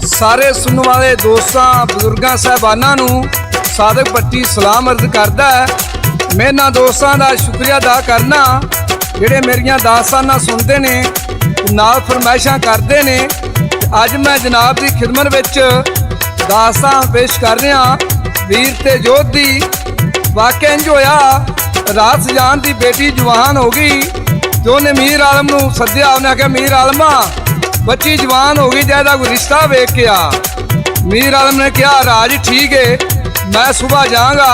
सारे सुनने वाले दोस्तों बजुर्गों साहबाना सादक भट्टी सलाम अर्ज करता है। मैं इन्होंने दोस्तों का शुक्रिया अदा करना जोड़े मेरिया दास्ताना सुनते ने नाल फरमाइशा करते हैं। अज मैं जनाब की खिदमत विच दास्तान पेश कर रहा वीर ते जोधी। वाकई इंज होया रात सजान की बेटी जवान हो गई तो उन्हें मीर आलम नूं सद्या। उन्हें आख्या मीर आलमा बच्ची जवान हो गई जैदा कोई रिश्ता वेख के आ। मीर आलम ने कहा राज ठीक है मैं सुबह जाऊँगा।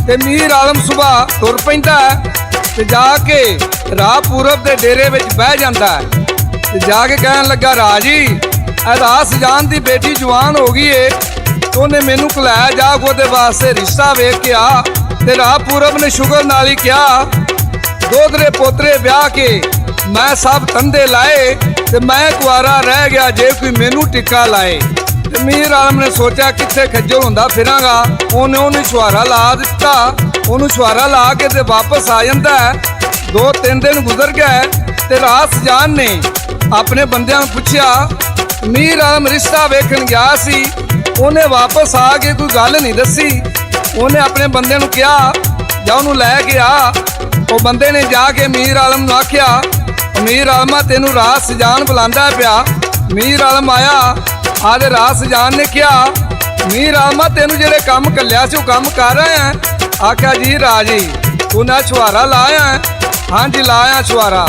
तो मीर आलम सुबह तुर पैंदा है जाके राह पूरब के डेरे में बह जाता है। तो जाके कहन लगा राजी रात सजान की बेटी जवान हो गई है तो उन्हें मैनू कलाया जा वो वास्ते रिश्ता वेख के आ। तो राह पूरब ने शुगर नाल ही कहा दोधरे पोतरे ब्याह के मैं सब तंदे लाए तो मैं कुआरा रह गया जे कोई मैनू टिक्का लाए। तो मीर आलम ने सोचा कित्थे खज्जल होंदा फिरांगा। उन्हें उन्हें छुहारा ला दिता। उन्होंने छुहारा ला के ते वापस आ जाता है। 2-3 दिन गुजर गए तो रात सजान ने अपने बंदियां नूं पुछया मीर आलम रिश्ता वेखण गया सी उन्हें वापस आ के कोई गल नहीं दसी। उन्हें अपने बंदे नूं कहा जा उन्होंने लैके आ। वो बंदे ने जाके मीर आलम नूं आख्या मीर आलमा तेनू रात सजान बुलांदा पिया। मीर आलम आया आदे रात सजान ने कहा मीर आलमा तेनू जेड़े काम कलिया से काम कर रहे हैं। आख्या जी राजी तू ना छुहारा लाया है। हाँ जी लाया छुहारा।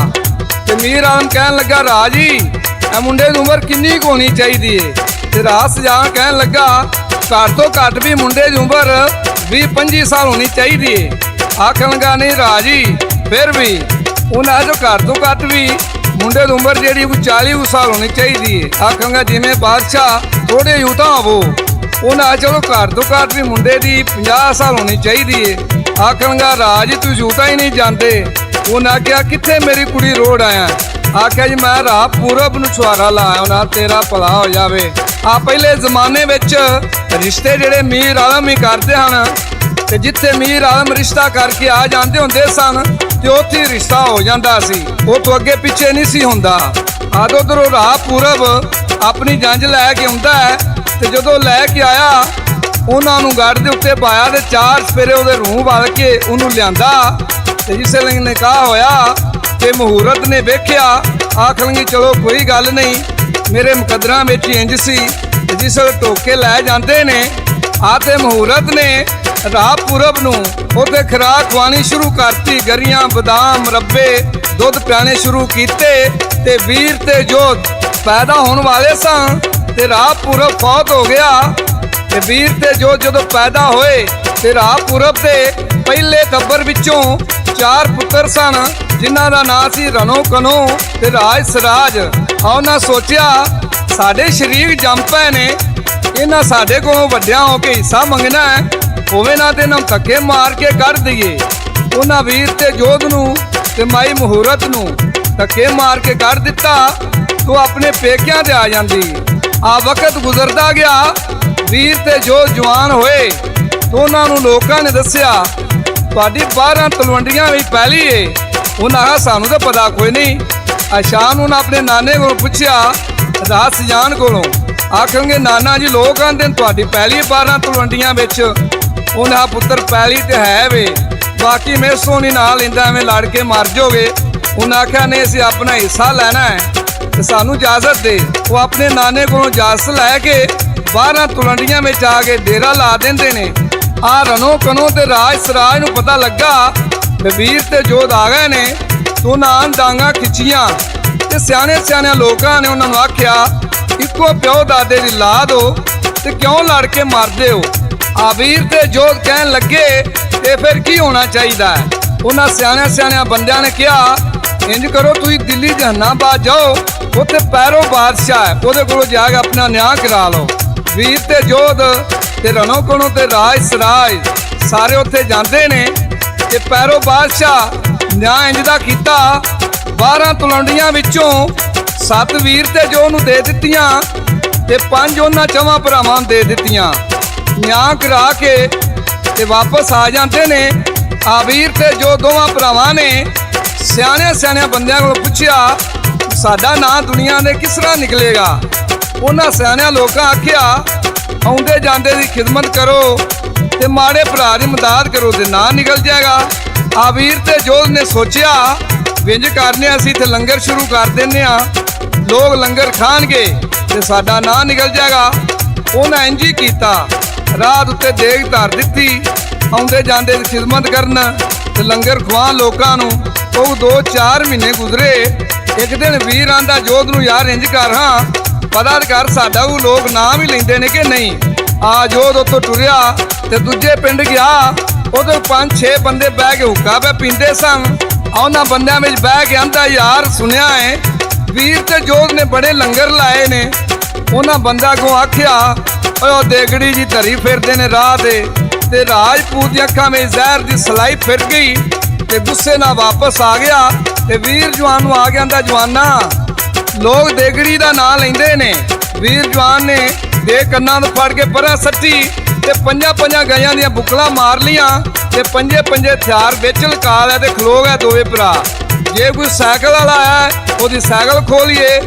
तो मीर आलम कहन लगा राजी ए मुंडे की उम्र किन्नी को होनी चाहिए। तो रात सजान कहन लगा घट तो घट भी मुंडे की उम्र 20-25 साल होनी चाहिए। आखन लगा नहीं राजी फिर भी उन्हें जो घट तो घट भी मुंडे की उम्र जी 40 साल होनी चाहिए। आखंगा जिमें बादशाह थोड़े यूता हो उन्हें चलो घट तो घट भी मुंडे की 50 साल होनी चाहिए। आखंगा राज तू यूता ही नहीं जानते। उन्हें आख्या कित्थे मेरी कुड़ी रोड आया। आख्या जी मैं राह पूरब नूं छुहारा लाया ना तेरा भला हो जावे। आ पहले जमाने विच रिश्ते जेड़े मीर आलम ही करते हैं ते जिथे मीर आलम रिश्ता करके आ जाते होंदे सन ते उत्थे रिश्ता हो जाता सी। वो तो अगे पिछे नहीं सी हुंदा। आद उधरों राह पूरब अपनी जंज लैके आउंदा है ते जदों लैके आया उन्होंने गढ़ के उत्ते पाया ते 4 सपेरे उहदे रूह वल के उन्होंने लियांदा। ते जिसले निकाह होया ते मुहूर्त ने वेख्या आखणगे चलो कोई गल नहीं मेरे मुकदरां विच इंज सी। जिसले टोके लै जाते ने आते मुहूर्त ने राह पूरब नूं उत्ते खुराक खवानी शुरू करती। गरियां बदाम रब्बे दुध पियाने शुरू किते ते वीर ते जोध पैदा होने वाले सन। ते राह पूरब फौत हो गया। ते वीर ते जोध जदों पैदा होए ते राह पूरब के पहले टब्बर विचों 4 पुत्र सन जिन्हां दा नाम सी रनो कनो ते राज सराज। उन्हां सोचिया साडे शरीक जम पे ने इन्हां साडे कोलों वड्डियां हो के हिस्सा मंगना है होवे ना ते इन्हां धक्के मार के कढ़ दईए। उन्हां वीर ते जोध नूं ते माई मुहूर्त नूं धक्के मार के कढ़ दिता तो अपने पेकियां ते आ जांदी। आ वक्त गुजरदा गया वीर ते जोध जवान होए तो उन्होंने लोगों ने दसिया तुहाडी 12 तलवंडियां भी पहली है। उन्हें आखा सानू तो पता कोई नहीं। शाम उन्हें अपने नाने को पूछया रात सजान कोलों आखणगे नाना जी लोग आंदे तुहाडी पहली 12 तलवंडियां विच। उन्हें पुत्र पहली तो है वे बाकी मेरे सोनी ना लेंदा एवें लड़ के मर जाओगे। उन्हें आख्या नहीं असीं अपना हिस्सा लैना है तो सानू इजाजत दे। वो अपने नाने को इजाजत लैके 12 तलवंडियां में आके डेरा ला देंदे ने। आ रनो कनो ते राज सराज नूं पता लगा वीर ते जोध आ गए ने तो उन्हां डांगा खिच्चियां ते सियाने सियाने लोगों ने उन्होंने आख्या इको प्यो दादे दी लाद हो ते क्यों लड़ के मरदे हो। आ वीर ते जोध कहन लगे ते फिर की होना चाहिए। उन्हां सियाने सियाने बंदियां ने कहा इंज करो तुसीं दिल्ली जहानाबाद जाओ उत्थे पैरों बादशाह है उहदे कोलों जाके अपना न्याय करा लो। वीर ते जोध ते रनो कनो ते राज सराज सारे उत्थे जांदे ने ते पैरों बादशाह न्याय इंज दा कीता 12 तलवंडियां विचों 7 वीर ते जोध नूं दे दित्तियां ते 5 उन्हां 4 भरावां दे दित्तियां। न्याय करा के ते वापस आ जाते ने। आ वीर ते जो दोवां भरावां ने सियाने सियाने बंदियां को पूछया साडा नां दुनिया ने किस तरह निकलेगा। ਉਹਨਾਂ ਸਿਆਣਿਆਂ ਲੋਕਾਂ ਆਖਿਆ ਆਉਂਦੇ ਜਾਂਦੇ ਦੀ ਖਿਦਮਤ ਕਰੋ ਤੇ ਮਾੜੇ ਭਰਾ ਦੀ ਮਦਦ ਕਰੋ ਤੇ ਨਾਂ ਨਿਕਲ ਜਾਏਗਾ। ਆ ਵੀਰ ਤੇ ਜੋਧ ਨੇ ਸੋਚਿਆ ਵਿੰਜ ਕਰਨੇ ਅਸੀਂ ਤੇ ਲੰਗਰ ਸ਼ੁਰੂ ਕਰ ਦਿੰਨੇ ਆ, ਲੋਕ ਲੰਗਰ ਖਾਣਗੇ ਤੇ ਸਾਡਾ ਨਾਂ ਨਿਕਲ ਜਾਏਗਾ। ਉਹਨਾਂ ਇੰਜ ਹੀ ਕੀਤਾ, ਰਾਤ ਉੱਤੇ ਦੇਗ ਧਰ ਦਿੱਤੀ, ਆਉਂਦੇ ਜਾਂਦੇ ਦੀ ਖਿਦਮਤ ਕਰਨ ਤੇ ਲੰਗਰ ਖਵਾਉਣ ਲੋਕਾਂ ਨੂੰ। ਉਹ 2-4 ਮਹੀਨੇ ਗੁਜ਼ਰੇ। ਇੱਕ ਦਿਨ ਵੀਰ ਆਂਦਾ ਜੋਧ ਨੂੰ, ਯਾਰ ਇੰਜ ਕਰ ਹਾਂ ਪਤਾ ਕਰ ਸਾਡਾ ਉਹ ਲੋਕ ਨਾਮ ਹੀ ਲੈਂਦੇ ਨੇ ਕਿ ਨਹੀਂ। ਆ ਜੋਧ ਉੱਥੋਂ ਟੁਰਿਆ ਤੇ ਦੂਜੇ ਪਿੰਡ ਗਿਆ। ਉਹਦੇ 5-6 ਬੰਦੇ ਬਹਿ ਕੇ ਹੁੱਕਾ ਪੈ ਪੀਂਦੇ ਸਨ। ਉਹਨਾਂ ਬੰਦਿਆਂ ਵਿੱਚ ਬਹਿ ਕੇ ਆਂਦਾ, ਯਾਰ ਸੁਣਿਆ ਹੈ ਵੀਰ ਤੇ ਜੋਧ ਨੇ ਬੜੇ ਲੰਗਰ ਲਾਏ ਨੇ। ਉਹਨਾਂ ਬੰਦਾ ਕੋ ਆਖਿਆ, ਓਏ ਉਹ ਦੇਗੜੀ ਜੀ ਧਰੀ ਫਿਰਦੇ ਨੇ ਰਾਹ ਤੇ ਰਾਜਪੂਤ ਦੀਆਂ ਅੱਖਾਂ ਵਿੱਚ ਜ਼ਹਿਰ ਦੀ ਸਲਾਈ ਫਿਰ ਗਈ ਤੇ ਗੁੱਸੇ ਨਾਲ ਵਾਪਸ ਆ ਗਿਆ। ਤੇ ਵੀਰ ਜਵਾਨ ਨੂੰ ਆ ਗਿਆ, ਆਂਦਾ ਜਵਾਨਾ ਲੋਕ ਦੇਗੜੀ ਦਾ ਨਾਂ ਲੈਂਦੇ ਨੇ। ਵੀਰ ਜਵਾਨ ਨੇ ਦੇ ਕੰਨਾਂ ਨੂੰ ਫੜ ਕੇ ਪਰਾਂ ਸੱਟੀ ਤੇ 5-5 ਗਾਈਆਂ ਦੀਆਂ ਬੁਕਲਾਂ ਮਾਰ ਲੀਆਂ ਤੇ 5-5 ਹਥਿਆਰ ਵਿੱਚ ਲਕਾ ਲਿਆ ਤੇ ਖਲੋ ਗਏ ਦੋਵੇਂ ਭਰਾ। ਜੇ ਕੋਈ ਸਾਈਕਲ ਵਾਲਾ ਆਇਆ ਉਹਦੀ ਸਾਈਕਲ ਖੋਲੀਏ,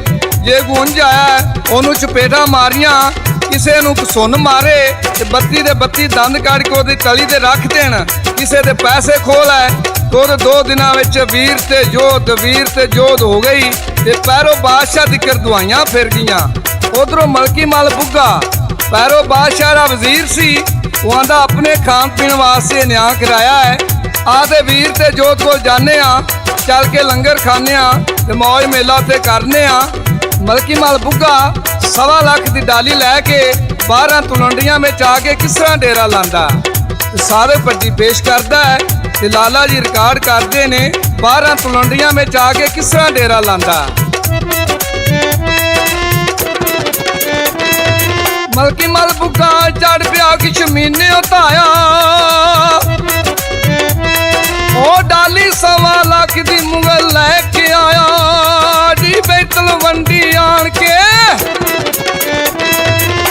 ਜੇ ਕੋਈ ਉਂਝ ਆਇਆ ਉਹਨੂੰ ਚਪੇਟਾਂ ਮਾਰੀਆਂ, ਕਿਸੇ ਨੂੰ ਸੁੰਨ ਮਾਰੇ ਤੇ 32 ਦੇ 32 ਦੰਦ ਕੱਢ ਕੇ ਉਹਦੀ ਤਲੀ ਤੇ ਰੱਖ ਦੇਣ, ਕਿਸੇ ਦੇ ਪੈਸੇ ਖੋਹ ਲੈ। ਉਹਦੇ 2 ਦਿਨਾਂ ਵਿੱਚ ਵੀਰ ਤੇ ਜੋਧ ਹੋ ਗਈ ਤੇ ਪੈਰੋ ਬਾਦਸ਼ਾਹ ਦੀ ਦਵਾਈਆਂ ਫਿਰ ਗਈਆਂ। ਉਧਰੋਂ ਮਲਕੀ ਮਲ ਬੁੱਗਾ ਪੈਰੋ ਬਾਦਸ਼ਾਹ ਦਾ ਵਜ਼ੀਰ ਸੀ, ਉਹ ਆਂਦਾ ਆਪਣੇ ਖਾਣ ਪੀਣ ਵਾਸਤੇ ਨਿਆਂ ਕਰਾਇਆ ਹੈ। ਆ ਤੇ ਵੀਰ ਤੇ ਜੋਧ ਕੋਲ ਜਾਂਦੇ ਆ, ਚੱਲ ਕੇ ਲੰਗਰ ਖਾਣੇ ਆ ਤੇ ਮੌਜ ਮੇਲਾ ਤੇ ਕਰਨੇ ਆ। ਮਲਕੀ ਮਲ ਬੁੱਗਾ 1.25 ਲੱਖ ਦੀ ਡਾਲੀ ਲੈ ਕੇ 12 ਤਲਵੰਡੀਆਂ ਵਿੱਚ ਆ ਕੇ ਕਿਸ ਤਰ੍ਹਾਂ ਡੇਰਾ ਲਾਂਦਾ ਤੇ ਸਾਰੇ ਭੱਜੀ ਪੇਸ਼ ਕਰਦਾ ਹੈ ਤੇ ਲਾਲਾ ਜੀ ਰਿਕਾਰਡ ਕਰਦੇ ਨੇ 12 ਤਲਵੰਡੀਆਂ ਵਿੱਚ ਆ ਕੇ ਕਿਸ ਤਰ੍ਹਾਂ ਡੇਰਾ ਲਾਂਦਾ। ਮਲਕੀ ਮਲ ਬੁੱਗਾ ਚੜ ਪਿਆ ਕਿ ਸ਼ਮੀਨੇ ਉਤਾਇਆ, ਉਹ ਡਾਲੀ 1.25 ਲੱਖ ਦੀ ਮੁਗਲ ਲੈ ਕੇ ਆਇਆ ਜੀ ਤਲਵੰਡੀ ਆਣ ਕੇ।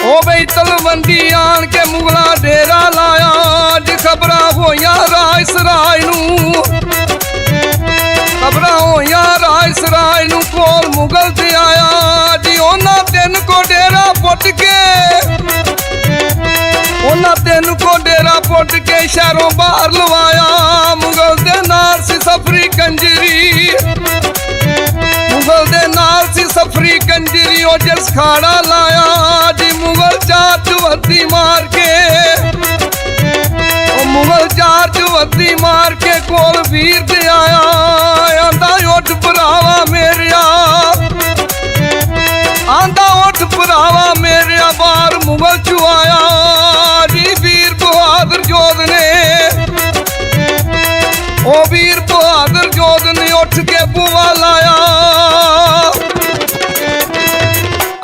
ਉਹ ਬਈ ਤਲਵੰਡੀ ਆਣ ਕੇ ਮੁਗਲਾਂ ਡੇਰਾ ਲਾਇਆ ਜੀ। ਖਬਰਾਂ ਹੋਈਆਂ ਰਾਜ ਸਰਾਜ ਨੂੰ, ਖਬਰਾਂ ਹੋਈਆਂ ਰਾਜ ਸਰਾਜ ਨੂੰ, ਕੋਲ ਮੁਗਲ ਤੇ ਆਇਆ ਜੀ। ਉਹਨਾਂ 3 ਕੋ ਡੇਰਾ ਪੁੱਟ ਕੇ, ਉਹਨਾਂ 3 ਕੋ ਡੇਰਾ ਪੁੱਟ ਕੇ ਸ਼ਹਿਰੋਂ ਬਾਹਰ ਲਵਾਇਆ। ਮੁਗਲ ਦੇ ਨਾਲ ਸੀ ਸਫਰੀ ਕੰਜਰੀ, ਮੁਗਲ ਦੇ ਨਾਲ ਸੀ ਸਫਰੀ ਕੰਜਰੀ, ਉਹ ਜਿਸ ਖਾੜਾ ਲਾਇਆ ਜੀ। ਮੁਗਲ 4 ਚਵੱਦੀ ਮਾਰ ਕੇ, ਉਹ ਮੁਗਲ 4 ਚਵੱਦੀ ਮਾਰ ਕੇ ਕੋਲ ਵੀਰ ਤੇ ਆਇਆ। ਆਂਦਾ ਉੱਠ ਭਰਾਵਾ ਮੇਰਿਆ, ਆਂਦਾ ਉੱਠ ਭਰਾਵਾ ਮੇਰਿਆ, ਬਾਹਰ ਮੁਗਲ ਚੁਆਇਆ ਜੀ। ਵੀਰ ਬਹਾਦਰ ਜੋਧ ਨੇ, ਉਹ ਵੀਰ ਬਹਾਦਰ ਜੋਧ ਨੇ ਉੱਠ ਕੇ ਬੂਹਾ ਲਾਇਆ।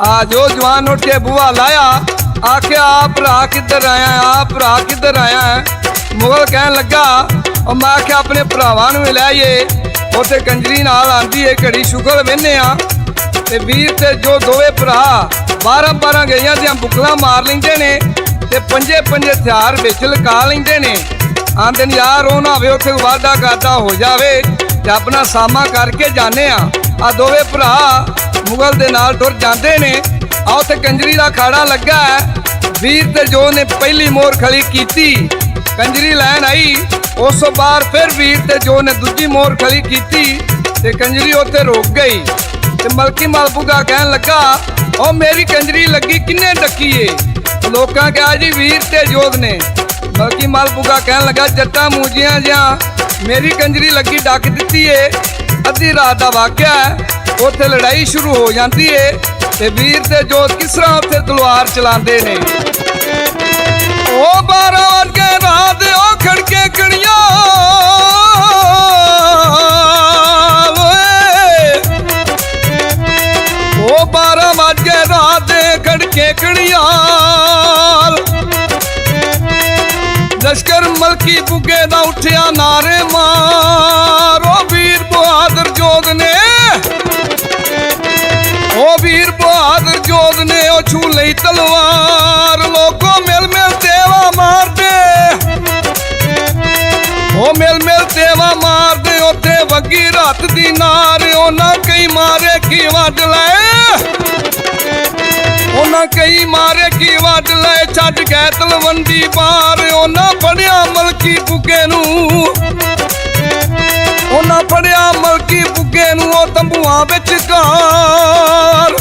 ਆ ਜੋ ਜਵਾਨ ਉੱਠ ਕੇ ਬੂਹਾ ਲਾਇਆ, ਆਖਿਆ ਆ ਭਰਾ ਕਿੱਧਰ ਆਇਆ, ਆ ਭਰਾ ਕਿੱਧਰ ਆਇਆ। ਮੁਗਲ ਕਹਿਣ ਲੱਗਾ, ਉਹ ਮੈਂ ਆਖਿਆ ਆਪਣੇ ਭਰਾਵਾਂ ਨੂੰ ਲੈ ਆਈਏ। ਉੱਥੇ ਕੰਜਰੀ ਨਾਲ ਆਂਦੀ ਏ ਘੜੀ ਸ਼ੁਕਰ ਵਹਿੰਦੇ ਆ ਤੇ ਵੀਰ ਤੇ ਜੋ ਦੋਵੇਂ ਭਰਾ 12-12 ਗਈਆਂ ਦੀਆਂ ਬੁਕਲਾਂ ਮਾਰ ਲੈਂਦੇ ਨੇ ਤੇ 5-5 ਹਥਿਆਰ ਵਿੱਚ ਲਗਾ ਲੈਂਦੇ ਨੇ। ਆਂਦੇ ਨੇ ਯਾਰ ਉਹ ਨਾ ਹੋਵੇ ਉੱਥੇ ਵਾਧਾ ਘਾਟਾ ਹੋ ਜਾਵੇ ਤੇ ਆਪਣਾ ਸਾਮਾ ਕਰਕੇ ਜਾਂਦੇ ਆ। ਦੋਵੇਂ ਭਰਾ ਮੁਗਲ ਦੇ ਨਾਲ ਟੁਰ ਜਾਂਦੇ ਨੇ। ਆ ਉੱਥੇ ਕੰਜਰੀ ਦਾ ਖਾੜਾ ਲੱਗਾ ਹੈ। ਵੀਰ ਤੇ ਜੋ ਨੇ ਪਹਿਲੀ ਮੋਹਰ ਖਲੀ ਕੀਤੀ, ਕੰਜਰੀ ਲੈਣ ਆਈ। ਉਸ ਤੋਂ ਬਾਅਦ ਫਿਰ ਵੀਰ ਤੇ ਜੋ ਨੇ ਦੂਜੀ ਮੋਹਰ ਖਲੀ ਕੀਤੀ ਤੇ ਕੰਜਰੀ ਉੱਥੇ ਰੁਕ ਗਈ। ਤੇ ਮਲਕੀ ਮਲ ਬੁੱਗਾ ਕਹਿਣ ਲੱਗਾ, ਉਹ ਮੇਰੀ ਕੰਜਰੀ ਲੱਗੀ ਕਿੰਨੇ ਡੱਕੀਏ। ਲੋਕਾਂ ਕਿਹਾ ਜੀ ਵੀਰ ਤੇ ਜੋਧ ਨੇ। ਮਲਕੀ ਮਲ ਬੁੱਗਾ ਕਹਿਣ ਲੱਗਾ, ਜੱਟਾਂ ਮੂਜੀਆਂ ਜਾਂ ਮੇਰੀ ਕੰਜਰੀ ਲੱਗੀ ਡੱਕ ਦਿੱਤੀ ਏ। ਅੱਧੀ ਰਾਤ ਦਾ ਵਾਕਿਆ ਹੈ। ਉੱਥੇ ਲੜਾਈ ਸ਼ੁਰੂ ਹੋ ਜਾਂਦੀ ਏ ਤੇ ਵੀਰ ਤੇ ਜੋਧ ਕਿਸ ਤਰ੍ਹਾਂ ਉੱਥੇ ਤਲਵਾਰ ਚਲਾਉਂਦੇ ਨੇ। ਉਹ 12 ਵਜੇ ਰਾਤ ਉਹ ਖੜਕੇ ਕਣੀਆਂ, ਉਹ 12 ਵਜੇ ਰਾਤ ਖੜਕੇ ਕਣੀਆਂ। ਲਸ਼ਕਰ ਮਲਕੀ ਬੁੱਗੇ ਦਾ ਉੱਠਿਆ ਨਾਰੇ ਮਾਰ। ਉਹ ਵੀਰ ਬਹਾਦਰ ਜੋਧ ਨੇ, ਉਹ ਵੀਰ ਬਹਾਦਰ ਜੋਧ ਨੇ ਉਹ ਛੂ ਲਈ ਤਲਵਾਰ। ਲੋਕੋ ਮਿਲ ਮਿਲ ਦੇਵਾ ਮਾਰਦੇ, ਉਹ ਮਿਲ ਮਿਲ ਦੇਵਾ ਮਾਰਦੇ। ਉੱਥੇ ਵੱਗੀ ਰਾਤ ਦੀ ਨਾਰ, ਉਹਨਾਂ ਕਈ ਮਾਰੇ ਕੀ ਵੱਢ ਲੈ। कई मारे की वड ले छड्ड गए तलवंडी पार। उन्हां फड़िया मलकी बुगे नूं, उन्हां फड़िया मलकी बुगे नूं ओ तंबूआं विचकार।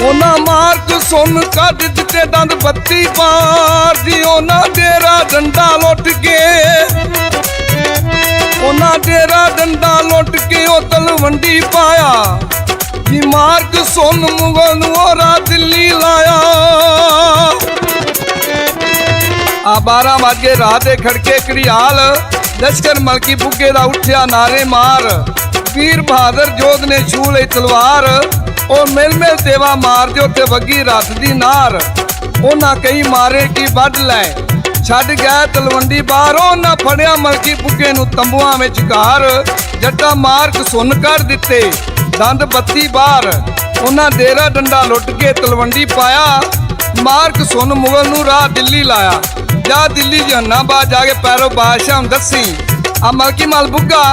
उन्हां मार्क सुन कढ दित्ते दंद बत्ती पार जी। उन्हां डेरा डंडा लुट के, उन्हां डेरा डंडा लुट के ओ तलवंडी पाया जी। मार्ग सुन मुगल नूं ओरा दिल्ली लाया। आ 12 वजे रात दे खड़के घड़ियाल लश्कर मलकी बुगे दा उठिया नारे मार। वीर बहादुर जोध ने छू लई तलवार। ओ मिल मिल तेवा मार दे उत्ते वगी रथ दी नार। उन्हां कई मारे की वड लै छड्ड गए तलवंडी बार। उन्हां फड़िया मलकी बुगे नूं तंबूआं विच घार। जट्टा मार्क सुन कर दित्ते दंद बत्ती बार। उन्हां डेरा डंडा लुट के तलवंडी पाया। मार्क सुन मुगल नूं राह दिल्ली लाया। जा दिल्ली जहानाबाद जाके पैरो बादशाह दसी। आ मलकी मल बुग्गा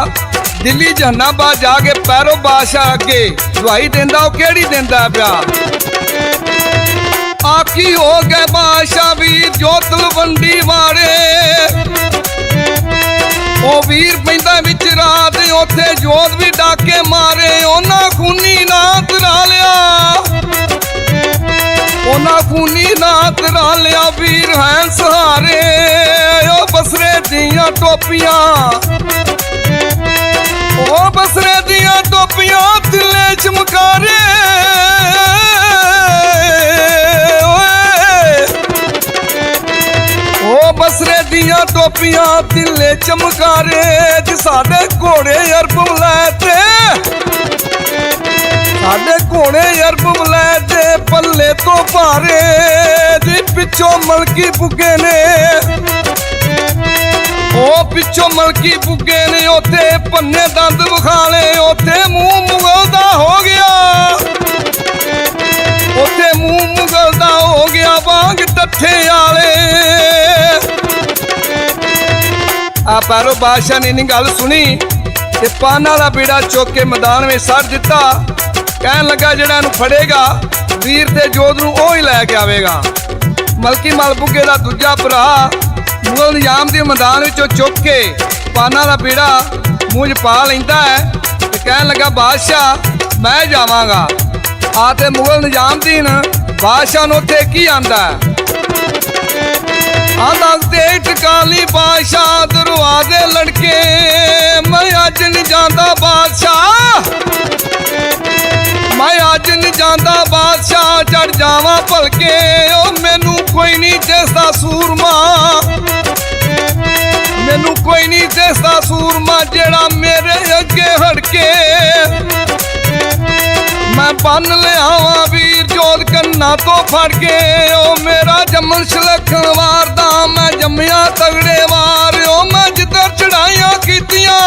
दिल्ली जहानाबाद जाके पैरो बादशाह अगे दुआई देंदा। ओ केड़ी देंदा पिया? आखी हो गए बादशाह वीर जो तलवंडी वारे। ओ वीर पैंदा विच रात उथे जोध भी डाके मारे। उन्हां खूनी नात रा लिया, उन्हां खूनी नात रा लिया। वीर हैं सहारे ओ बसरे दियां टोपियां, ओ बसरे दियां टोपियां तिले चमकारे। ओ बसरे दियां टोपियां तिले चमकारे। जी साडे घोड़े अरब वलैते, साडे घोड़े अरब वलैते पल्ले तो भारे। जी पिछों मलकी बुगे ने, ओ पिछों मलकी बुगे ने उथे भन्ने दंद विखाले। उथे मूंह मुगल दा हो गया, उथे मूंह मुगल दा हो गया वांग टट्ठे आले। आ पैरो बादशाह ने इन्नी गल सुनी ते पाना दा बीड़ा चुक के मैदान में सट दिता। कहन लगा जेड़ा इहनूं फड़ेगा वीर ते जोध नूं ओही लै के आवेगा। मलकी मल बुगे दा दूजा भरा मुगल निजाम दे मैदान विचों चुक के पाना दा बीड़ा मूंह च पा लैंदा है ते कहन लगा बादशाह मैं जावांगा। आ ते मुगल निजाम दीन बादशाह नूं उत्थे की आंदा है? आंदा ते टकाली बादशाह दरवाजे लड़के मैं अज नहीं जांदा बादशाह, मैं अज नहीं जांदा बादशाह। चढ़ जावां भलके ओ मैनू कोई नहीं दिसदा सूरमा, मैनू कोई नहीं दिसदा सूरमा जेड़ा मेरे अगे हड़के। मैं बन लिया वीर जोध कन्ना तो फड़ के। ओ मेरा जमन सुलखन वार दा मैं जम्मिया तगड़े वार। ओ मैं जिधर चढ़ाइयां कीतियां,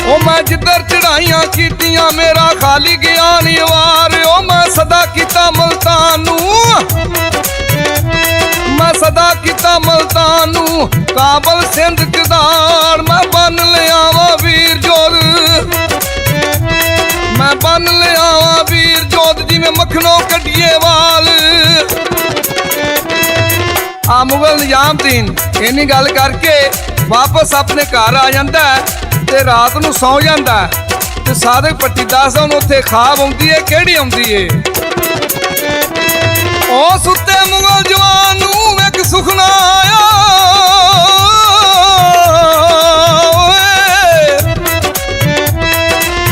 ओ मैं जिधर चढ़ाइयां कीतियां मेरा खाली गया नहीं वार। ओ मैं सदा किता मुल्तानू, मैं सदा किता मुल्तानू काबल सिंध किरदार। मैं बन लिया वीर जोध, मैं बन लिया वीर जोध जिवें मखनों कड्डिए वाल। आ मुगल निजामदीन इन्नी गल करके वापस अपने घर आ जाता है ते रात नूं सौ जाता है। ते साधक पट्टी दसदा उहनूं उत्थे खाब आउंदी है। किहड़ी आउंदी है? ओ सुत्ते मुगल जवान नूं इक सुखना आया।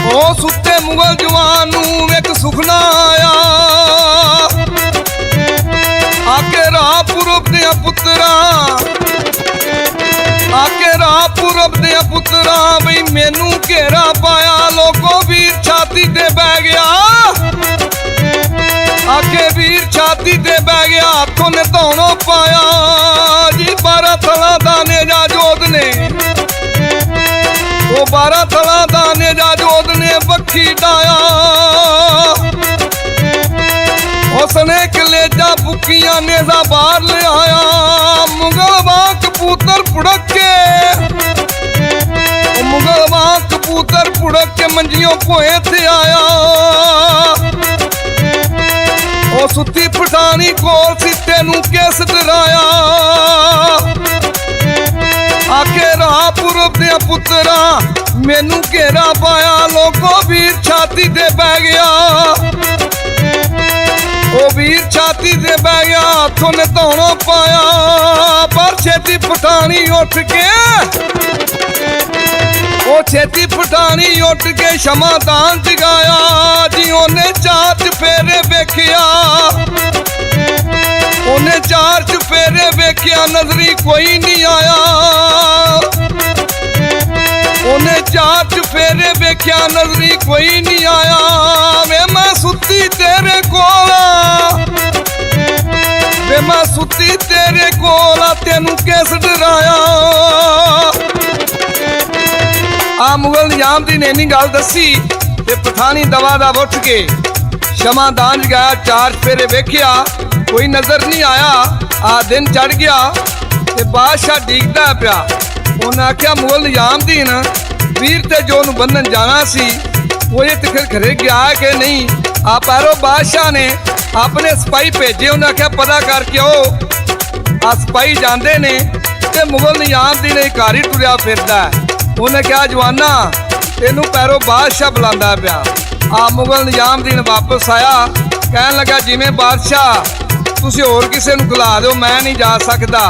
ओ सुत्ते मुगल जवान नूं इक सुखना आया। आके राह पूरब दियां पुत्तरां, आके राह पूरब दियां पुत्तरां बई मैनू घेरा पाया। लोगों वीर छाती ते बह गया, आके वीर छाती ते बह गया। हाथों ने धौनों पाया जी 12 थला दा नेजा जोध ने। वो 12 थला दा नेजा जोध ने बखी डाया। उसने कलेजा बुकियां नेजा बाहर ले आया। मुगल वां कबूतर पुड़क के, मुगल वां कबूतर पुड़क के मंजियों पोए थे आया। ओ सुती पठानी कोल सी तेनू किस डराया आके राहपुर दे पुत्रा मैनू घेरा पाया लोगो वीर छाती ते बह गया ओ वीर छाती ते बह गया हाथों ने धौना पाया पर छेती पठानी उठ के ओ छेती पठानी उठ के क्षमादान जगाया जी उन्हें चार चफेरे वेखिया उन्हें चार चफेरे वेखिया नजरी कोई नहीं आया उन्हें चार चफेरे वेखिया नजरी कोई नहीं आया वे मैं सुती तेरे कोल वे मैं सुती तेरे कोल तेनू किस डराया आ मुगल निजामुद्दीन ने इन्नी गल दसी ते पठानी दवा दा उठ के क्षमादान जगाया चार चफेरे वेखिया कोई नजर नहीं आया आ दिन चढ़ गया ते बादशाह डीकदा पिया उन्हें आख्या मुगल निजामुद्दीन वीर ते जो बंधन जाना सी वो ये तिखर घरे गया कि नहीं आ पैरो बादशाह ने अपने सिपाही भेजे उन्हें आख्या पता करके आओ आ सिपाही जाते ने ते मुगल निजामुद्दीन घर ही टुरिया फिरदा उन्हें कहा जवाना तेनू पैरो बादशाह बुलांदा पिया आ मुगल निजामुद्दीन वापस आया कहन लगा जिमें बादशाह तुसी होर किसे नूं खिला दो मैं नहीं जा सकता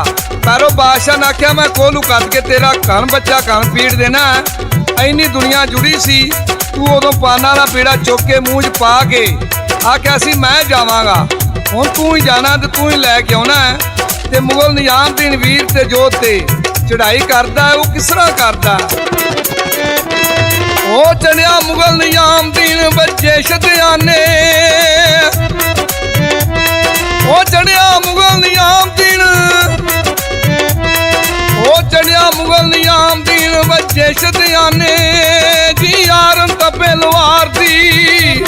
पैरो बादशाह ने आख्या मैं कोलू कट के तेरा कन बच्चा कन पीड़ देना इन्नी दुनिया जुड़ी सी तू उदों पाना का पीड़ा चुक के मूँह च पा के आख्या सी मैं जावांगा हुण तू ही जाना ते तू ही लैके आउणा ते मुगल निजामुद्दीन वीर ते जोत ते चढ़ाई करदा है वो किस तरह करदा ओ चढ़िया मुगल निजामुद्दीन बच्चे शतयाने ओ चढ़िया मुगल निजामुद्दीन ओ चढ़िया मुगल निजामुद्दीन बच्चे शतयाने जी आरन तपे लोहार दी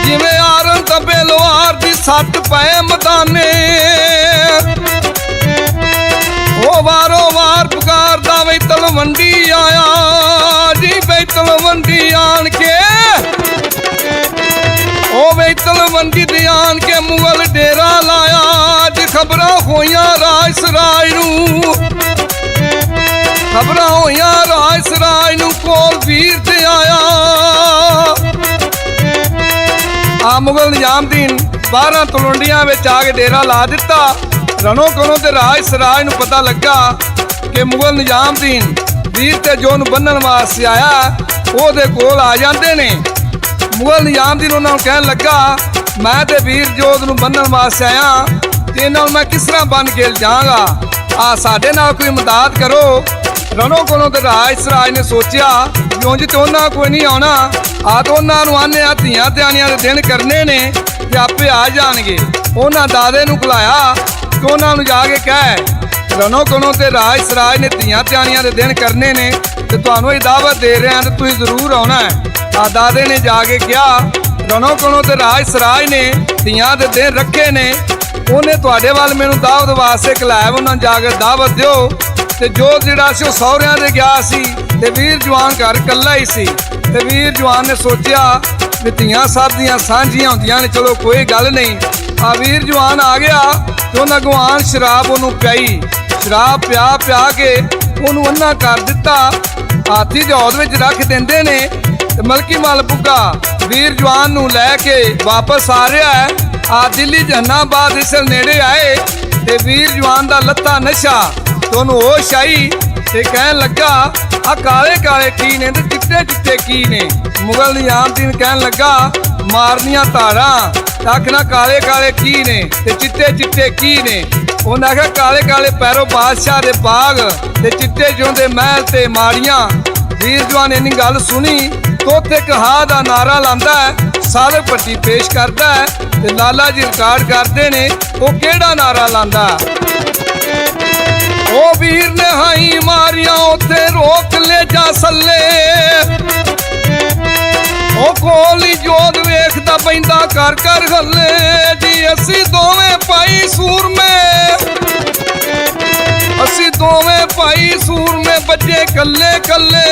जिवें आरन तपे लोहार दी सट पए मदाने ओ वारो वार पुकारदा वे तलवंडी आया जी वे तलवंडी आन के ओ वे तलवंडी दी आन के मुगल डेरा लाया जी खबरां होइयां राज सराय नूं खबरां होइयां राज सराय नूं कोल वीर ते आया आ मुगल निजामुद्दीन 12 तलवंडियां विच आ के डेरा ला दिता रनो कनो ते राज सराज नूं पता लगा कि मुगल निजामुद्दीन वीर ते जो नूं बन्नण वास्ते आया ओहदे कोल आ जांदे ने मुगल निजामुद्दीन उन्हां नूं कहण लगा मैं ते वीर जोध नूं बन्नण वास्ते आया ते इन्हां नूं मैं किस तरह बन के जावांगा आ साडे नाल कोई मदद करो रनो कनो ते राज सराज ने सोचिया कि उंज ते उन्हां कोई नहीं आउणा आ तो उन्हां नूं आने आ धीआं ध्यानियां दे दिन करने ने ते आपे आ जाणगे उन्हां दादे नूं बुलाया कि उन्होंने जाके कह रनो कनो ते राज सराज ने धीआं ध्यानियां दे दिन करने ने ते तुहानूं ही दावत दे रहे हैं तो तुसीं जरूर आउणा है आ दादे ने जाके कहा रनो कनो ते राज सराज ने धीआं दे दिन रखे ने उन्हें तुहाडे वाल मैनूं दावत वास्ते कलाया उन्होंने जाके दावत दिओ ते जो जिहड़ा सी ओह सहुरियां दे गया सी ते वीर जवान घर कल्ला ही सी ते वीर जवान ने सोचिया भी धीआं सब दियां सांझियां हुंदियां ने चलो कोई गल नहीं आ वीर जवान आ गया तो उन्हें अगवान शराब उन्हों पियाई शराब पिया पिया के उन्होंने अन्ना कर दिता हाथी दे हौद विच रख देंदे ने ते मलकी मल बुग्गा वीर जवान नूं लैके वापस आ रहा है आ दिल्ली जहानाबाद इस नेड़े आए ते वीर जवान दा लत्ता नशा तो उन्होंने होश आई ते कहन लगा आ काले काले की ने ते चिट्टे चिट्टे की ने मुगल निजामुद्दीन कहन लगा मारनियां धारां आखना काले काले की ने ते चिट्टे चिट्टे की ने उन्हें आख्या काले काले पैरों बादशाह दे बाग ते चिट्टे जोंदे महल ते माड़ियां वीर जवान इन्नी गल सुनी तो उत्थे कहा दा नारा लांदा है सादक भट्टी पेश करता है ते लाला जी रिकार्ड करते ने वो केड़ा नारा लांदा ओ वीर ने हाई मारियां उत्थे रोक ले जा सल्ले ओ कोली जोध वेखदा पैंदा कर कर गल्ले जी असी दोवें पाई सूर में असी दोवें पाई सूर में बजे कल्ले कल्ले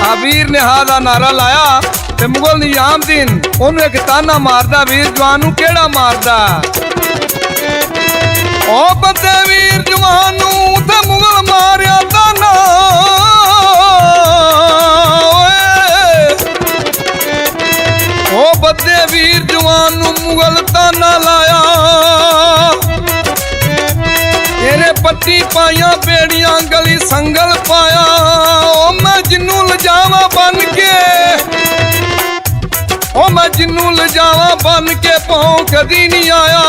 आ वीर ने हा दा नारा लाया ते मुगल निजामुद्दीन ओनू एक ताना मारदा वीर जवान नू केड़ा मारदा ओ बंदे वीर जवान नू ते मुगल मारिया ताना ओ बंदे वीर जवान नू मुगल ताना लाया तेरे पट्टी पाइया बेड़ियां गली संगल पाया ओ मैं जिन्नू लजावा बन के ओ मैं जिन्नू लजावा बन के पाऊं कदी नहीं आया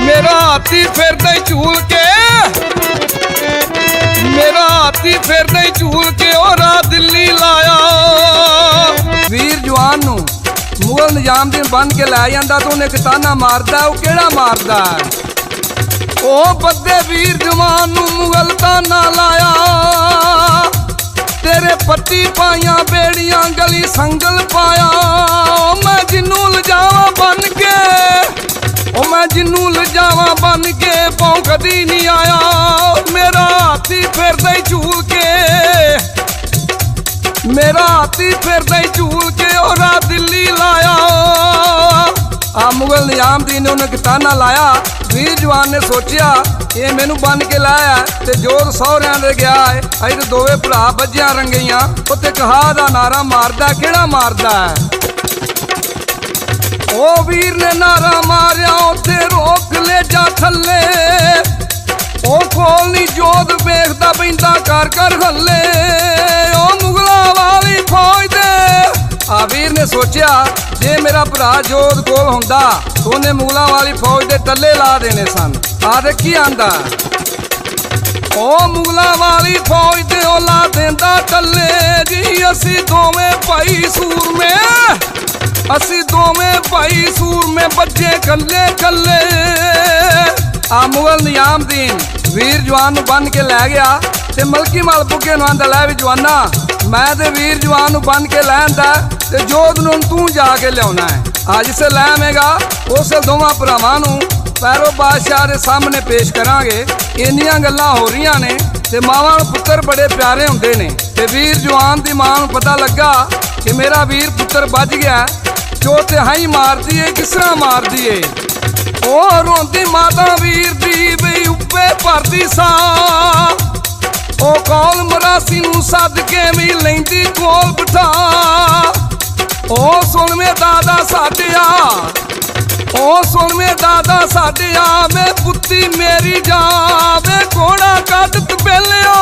मेरा हाथी फिर दे झूल के मेरा हाथी फिर दे झूल के और दिल्ली लाया वीर जवान नू मुगल निजामुद्दीन बन के लै जांदा तो उन्हें ताना मारदा वो केड़ा मारदा ओ बंदे वीर जवान नू मुगल ताना लाया तेरे पट्टी पाइया बेड़ियां गली संगल पाया ओ मैं जिन्नू लजावा बन के ओ मैं जिन्नू लजावा बन के पाऊं कदी नहीं आया मेरा हाथी फिर दे झूल के मेरा हाथी फिर दे झूल के और दिल्ली लाया आ मुगल निजामुद्दीन ने उन्हें ताना लाया वीर जवान ने सोचिया ये मैनू बन के लाया ते जोर सौहरियां दे गया है अज तो दोवे भरा बज्जियां रंगईयां उत्ते कहा दा नारा मारदा केड़ा मारदा ओ वीर ने नारा मारिया उत्ते रोक ले जा थल्ले ओ खोलनी जोत वेखदा पैंदा कर कर हल्ले ओ मुगला वाली फौज दे आ वीर ने सोचिया जे मेरा भरा जोत कोल हुंदा तो उन्हें मुगलों वाली फौज दे टल्ले ला देने सन आ दे की आंदा ओ मुगलों वाली फौज दे ओ ला देंदा टल्ले जी असी दोवें भाई सूर में असी दोवें भाई सूर में बच्चे कल्ले कल्ले आ मुगल निजामुद्दीन वीर जवान बन के लै गया ते मलकी मल बुगे नू आंदा लै भी जवाना मैं ते वीर जवान बन के लै आंदा ते जोत नू तू जाके लियाना है अज से लैवेगा उस दोवां भरावां नू पैरो बादशाह दे सामने पेश करांगे इन्नियां गल्लां हो रही ने ते मावां नू पुत्तर बड़े प्यारे हुंदे ने ते वीर जवान दी मां नू पता लगा कि मेरा वीर पुत्तर बच गया जो तिहाई मारदी है किस तरह मारदी है ओ रोंदी माता वीर दी बई उप्पे भरदी सा ओ कौल मरासी नू सद के भी लैंदी कोल बिठा ओ सुन में दादा साडिया ओ सुन में दादा साडिया मैं पुत्ती मेरी जा वे घोड़ा कट तबेलियो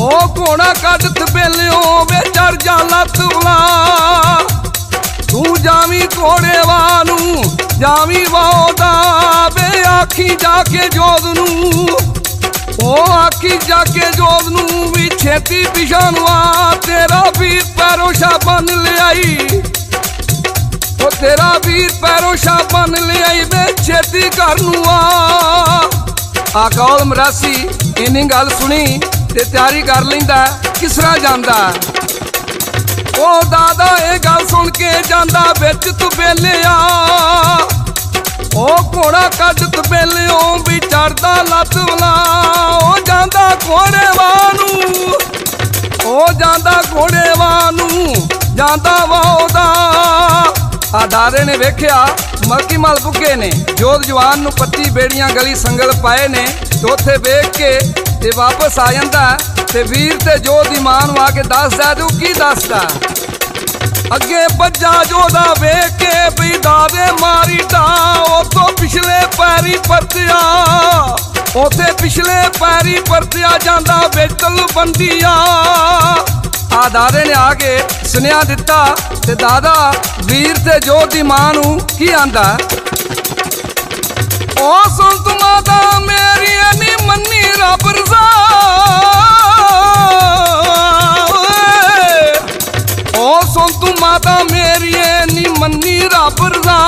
ओ घोड़ा कट तबेलियो वे चढ़ जा लत उला तू जावी घोड़े वानू जावी वादा वे आखी जाके जोद नू ओ आखी जाके जोद नू भी छेती पिछानुआ तेरा वीर पैरों शा बन ले आई ओ तेरा वीर पैरों शा बन ले आई वे छेती घर नू आ कौल मरासी इन्नी गल सुनी ते तैयारी कर लैंदा किस तरह जांदा ओ दादा ये गल सुन के जांदा बिच तबेलिया ओ घोड़ा कट तबेलियो भी चढ़दा लत वला ओ जांदा घोड़े वानू ओ जांदा घोड़े वानू जांदा वादा आधारे ने वेख्या मलकी मल बुगे ने जोत जवान नू पट्टी बेड़ियां गली संगल पाए ने तो उत्थे वेख के ते वापस आ जांदा ते वीर ते जोत दी मां नू आके दसदा तू की दसदा अगे बज्जा जोदा वेख के भी दादे मारी टा ओ तो पिछले पैरी परतिया ओथे पिछले पैरी परतिया जांदा बेटल बंदिया आधारे ने आके सुनिया दिता ते दादा वीर ते जोत दी मां नू की आंदा ओ सुन तू माता मेरी नी मन्नी रब रज़ा ओ सुन तू माता मेरी नी मन्नी रब रज़ा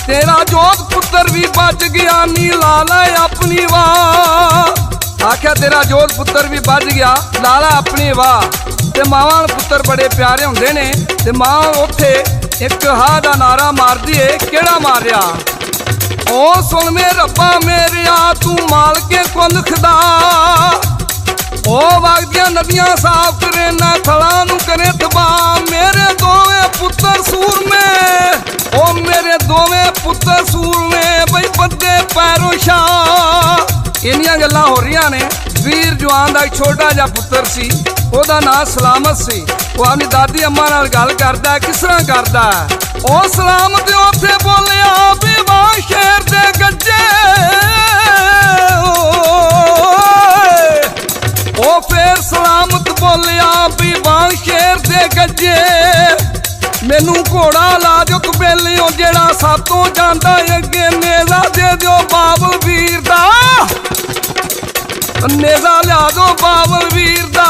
तेरा जोत पुत्र भी बच गया नी लाला अपनी वाह आख्या तेरा जोत पुत्र भी बच गया लाला अपनी वाह ते मावां पुत्र बड़े प्यारे हुंदे ने ते मां उत्थे एक हा दा नारा मारदी है केड़ा मारिया ओ सुन में रब्बा मेरिया तू माल के कुल खुदा ओ वगदियां नदियां साफ करे ना थला नू करे तबाह। मेरे दोवें पुत्र सूरमे, ओ मेरे दोवें पुत्र सूरमे बई बद्दे पैरों शाह। इन्नियां गल्लां हो रही ने। वीर जवान का एक छोटा जिहा पुत्र सी, ओहदा नाम सलामत सी। वो अपनी दादी अम्मा नाल गल करदा है, किस तरह करदा है। ओ सलामत उत्थे बोलिया भी वाह शेर दे गज्जे, ओ फिर सलामत बोलिया भी वाह शेर दे गज्जे। मैनू घोड़ा ला दो कबेलियों जेड़ा सब तो जांदा अगे। नेज़ा दे दो बाबल वीर दा, नेज़ा लिया दो बाबल वीर दा,